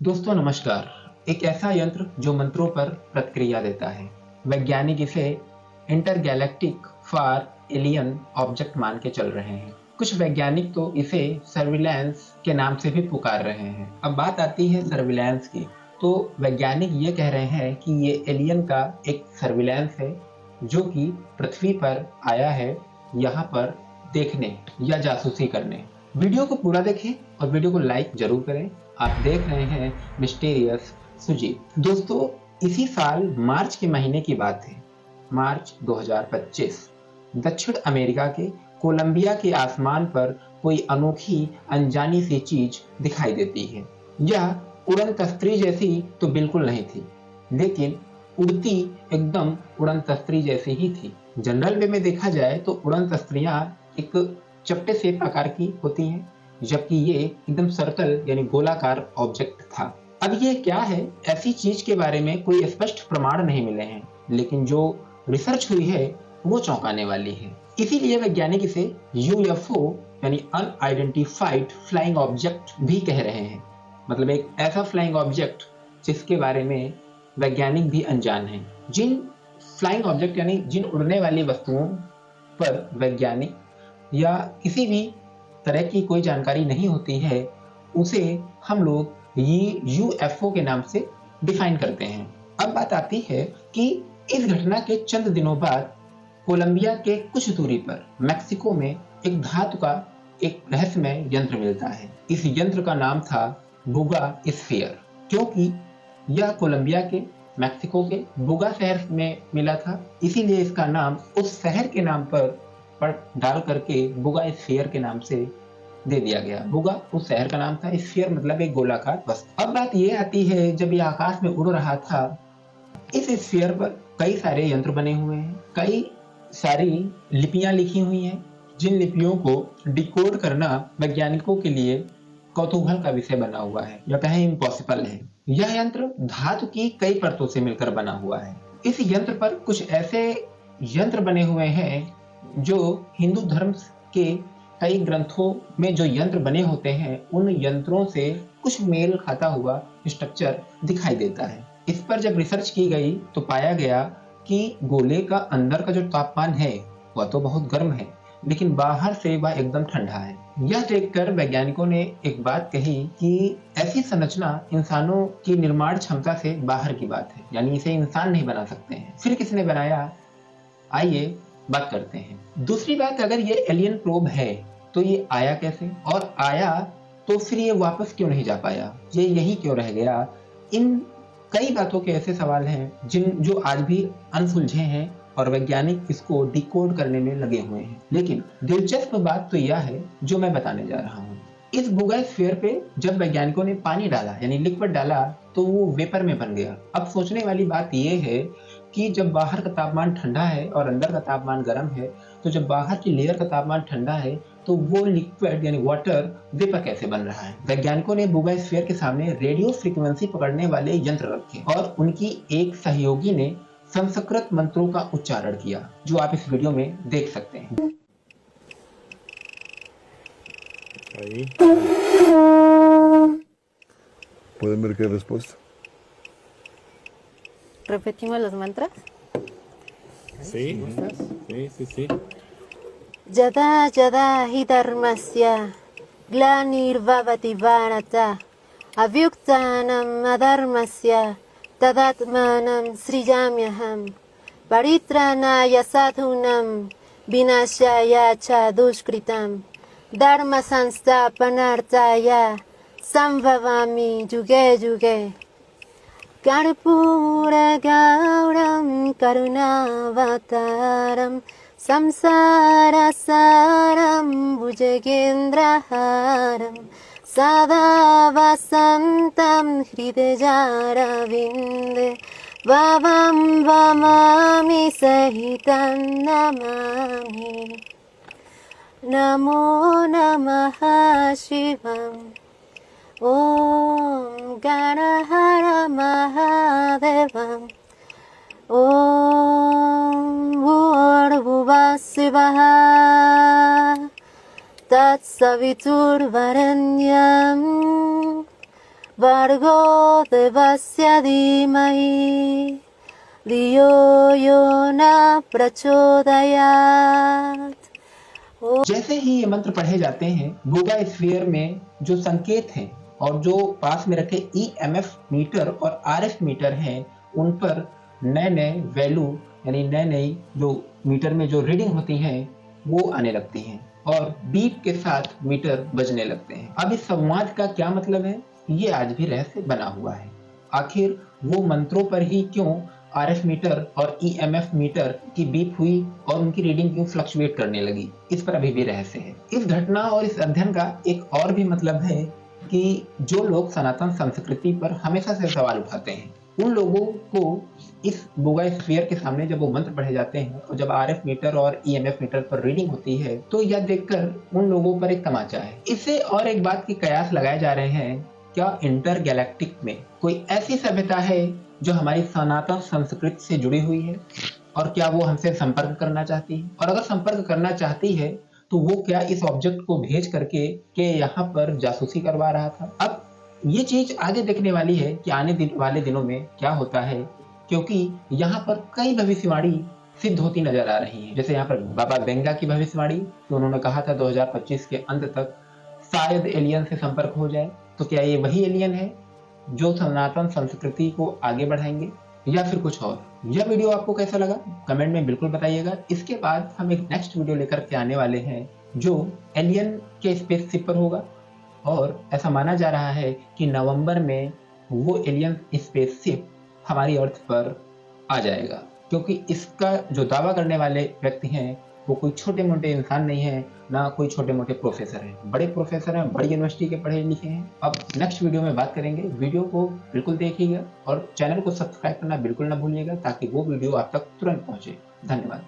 दोस्तों नमस्कार। एक ऐसा यंत्र जो मंत्रों पर प्रतिक्रिया देता है। वैज्ञानिक इसे इंटरगैलेक्टिक फार एलियन ऑब्जेक्ट मान के चल रहे हैं। कुछ वैज्ञानिक तो इसे सर्विलांस के नाम से भी पुकार रहे हैं। अब बात आती है सर्विलांस की, तो वैज्ञानिक ये कह रहे हैं कि ये एलियन का एक सर्विलांस है जो कि पृथ्वी पर आया है यहाँ पर देखने या जासूसी करने। वीडियो को पूरा देखें और वीडियो को लाइक जरूर करें। आप देख रहे हैं मिस्टीरियस सुजीत। दोस्तों इसी साल मार्च के महीने की बात है, मार्च 2025। दक्षिण अमेरिका के कोलंबिया के आसमान पर कोई अनोखी अनजानी सी चीज दिखाई देती है। यह उड़न तस्तरी जैसी तो बिल्कुल नहीं थी, लेकिन उड़ती एकदम उड़न तस्तरी जैसी ही थी। जनरल वे में देखा जाए तो उड़न तस्तरियां एक चपटे से आकार की होती हैं, जबकि ये एकदम सर्कल यानी गोलाकार ऑब्जेक्ट था। अब ये क्या है, ऐसी चीज के बारे में कोई स्पष्ट प्रमाण नहीं मिले हैं, लेकिन जो रिसर्च हुई है वो चौंकाने वाली है। इसीलिए वैज्ञानिक इसे यूएफओ यानी अनआइडेंटिफाइड फ्लाइंग ऑब्जेक्ट भी कह रहे हैं। मतलब एक ऐसा फ्लाइंग ऑब्जेक्ट जिसके बारे में वैज्ञानिक भी अनजान हैं। जिन फ्लाइंग ऑब्जेक्ट यानी जिन उड़ने वाली वस्तुओं पर वैज्ञानिक या किसी भी तरह की कोई जानकारी नहीं होती है, उसे हम लोग ये यूएफओ के नाम से डिफाइन करते हैं। अब बात आती है कि इस घटना के चंद दिनों बाद कोलंबिया के कुछ दूरी पर मैक्सिको में एक धातु का एक रहस्यमय यंत्र मिलता है। इस यंत्र का नाम था बुगा स्फीयर, क्योंकि यह कोलंबिया के मैक्सिको के बुगा शहर में मिला था, इसीलिए इसका नाम उस शहर के नाम पर डाल करके बुगा स्फीयर के नाम से दे दिया गया। बुगा उस शहर का नाम था, स्फीयर मतलब एक गोलाकार वस्तु। अब बात ये आती है, जब ये आकाश में उड़ रहा था, इस स्फीयर पर कई सारे यंत्र बने हुए हैं, कई सारी लिपियां लिखी हुई हैं, जिन लिपियों को डिकोड करना वैज्ञानिकों के लिए कौतूहल का विषय बना हुआ है या कहें इम्पॉसिबल है। यह यंत्र धातु की कई परतों से मिलकर बना हुआ है। इस यंत्र पर कुछ ऐसे यंत्र बने हुए हैं जो हिंदू धर्म के कई ग्रंथों में जो यंत्र बने होते हैं, उन यंत्रों से कुछ मेल खाता हुआ स्ट्रक्चर दिखाई देता है। इस पर जब रिसर्च की गई तो पाया गया कि गोले का अंदर का जो तापमान है वह तो बहुत गर्म है, लेकिन बाहर से वह एकदम ठंडा है। यह देखकर वैज्ञानिकों ने एक बात कही कि ऐसी संरचना इंसानों की निर्माण क्षमता से बाहर की बात है, यानी इसे इंसान नहीं बना सकते हैं। फिर किसने बनाया, आइए बात करते हैं। दूसरी बात, अगर ये एलियन प्रोब है तो ये आया कैसे, और आया तो फिर ये वापस क्यों नहीं जा पाया, ये यही क्यों रह गया। इन कई बातों के ऐसे सवाल हैं जो आज भी अनसुलझे हैं और वैज्ञानिक इसको डिकोड करने में लगे हुए हैं। लेकिन दिलचस्प बात तो यह है जो मैं बताने जा रहा हूँ। इस बुगा स्फीयर पे जब वैज्ञानिकों ने पानी डाला यानी लिक्विड डाला तो वो वेपर में बन गया। अब सोचने वाली बात यह है कि जब बाहर का तापमान ठंडा है और अंदर का तापमान गर्म है, तो जब बाहर की लेयर का तापमान ठंडा है तो वो लिक्विड यानी वाटर वेपर कैसे बन रहा है। वैज्ञानिकों ने बुगा स्फीयर के सामने रेडियो फ्रीक्वेंसी पकड़ने वाले यंत्र रखे और उनकी एक सहयोगी ने संस्कृत मंत्रों का उच्चारण किया, जो आप इस वीडियो में देख सकते हैं। Ahí. ¿Pueden ver qué respuesta? ¿Repetimos los mantras? Sí, sí. Yada yada hi dharmasya glanirvavati bharata avyuktanam adharmasya tadatmanam srijamyaham paritranaya sadhunam vinashaya cha dushkritam dharma sansthapanartaya samvavami yuge yuge Karpura Gauram Karunavataram Samsara Saram Bhujagendraharam Sada Vasantam Hridayaravinda Vavam Vamami Sahitam Namami Namo Namaha Shivam Om Ganahara Mahadevam Om Bhurvuvasvaha Tat Savitur Varanyam भर्गो देवस्य धीमहि धियो यो न प्रचोदयात्। जैसे ही ये मंत्र पढ़े जाते हैं, बोगा स्फीयर में जो संकेत हैं और जो पास में रखे EMF मीटर और RF मीटर हैं, उन पर नए नए वैल्यू यानी नए नई जो मीटर में जो रीडिंग होती हैं वो आने लगती हैं और बीप के साथ मीटर बजने लगते हैं। अब इस संवाद का क्या मतलब है, ये आज भी रहस्य बना हुआ है। आखिर वो मंत्रों पर ही क्यों RF मीटर और EMF मीटर की बीप हुई और उनकी रीडिंग क्यों फ्लक्चुएट करने लगी, इस पर अभी भी रहस्य है। इस घटना और इस अध्ययन का एक और भी मतलब है कि जो लोग सनातन संस्कृति पर हमेशा से सवाल उठाते हैं, उन लोगों को इस बोगा स्फीयर के सामने जब वो मंत्र पढ़े जाते हैं और जब RF मीटर और EMF मीटर पर रीडिंग होती है, तो यह देखकर उन लोगों पर एक तमाचा है। इससे और एक बात की कयास लगाए जा रहे हैं, क्या इंटर गैलेक्टिक में कोई ऐसी सभ्यता है जो हमारी सनातन संस्कृति से जुड़ी हुई है और क्या वो हमसे संपर्क करना चाहती है, और अगर संपर्क करना चाहती है तो वो क्या इस ऑब्जेक्ट को भेज करके के यहाँ पर जासूसी करवा रहा था। अब ये चीज आगे देखने वाली है कि आने वाले दिनों में क्या होता है, क्योंकि यहाँ पर कई भविष्यवाणी सिद्ध होती नजर आ रही है। जैसे यहाँ पर बाबा बेंगा की भविष्यवाणी, तो उन्होंने कहा था 2025 के अंत तक शायद एलियन से संपर्क हो जाए। तो क्या ये वही एलियन है जो सनातन संस्कृति को आगे बढ़ाएंगे या फिर कुछ और? यह वीडियो आपको कैसा लगा कमेंट में बिल्कुल बताइएगा। इसके बाद हम एक नेक्स्ट वीडियो लेकर के आने वाले हैं जो एलियन के स्पेसशिप पर होगा, और ऐसा माना जा रहा है कि नवंबर में वो एलियन स्पेसशिप हमारी अर्थ पर आ जाएगा, क्योंकि इसका जो दावा करने वाले व्यक्ति हैं वो कोई छोटे मोटे इंसान नहीं है, ना कोई छोटे मोटे प्रोफेसर हैं, बड़े प्रोफेसर हैं, बड़ी यूनिवर्सिटी के पढ़े लिखे हैं। अब नेक्स्ट वीडियो में बात करेंगे। वीडियो को बिल्कुल देखिएगा और चैनल को सब्सक्राइब करना बिल्कुल ना भूलिएगा ताकि वो वीडियो आप तक तुरंत पहुंचे। धन्यवाद।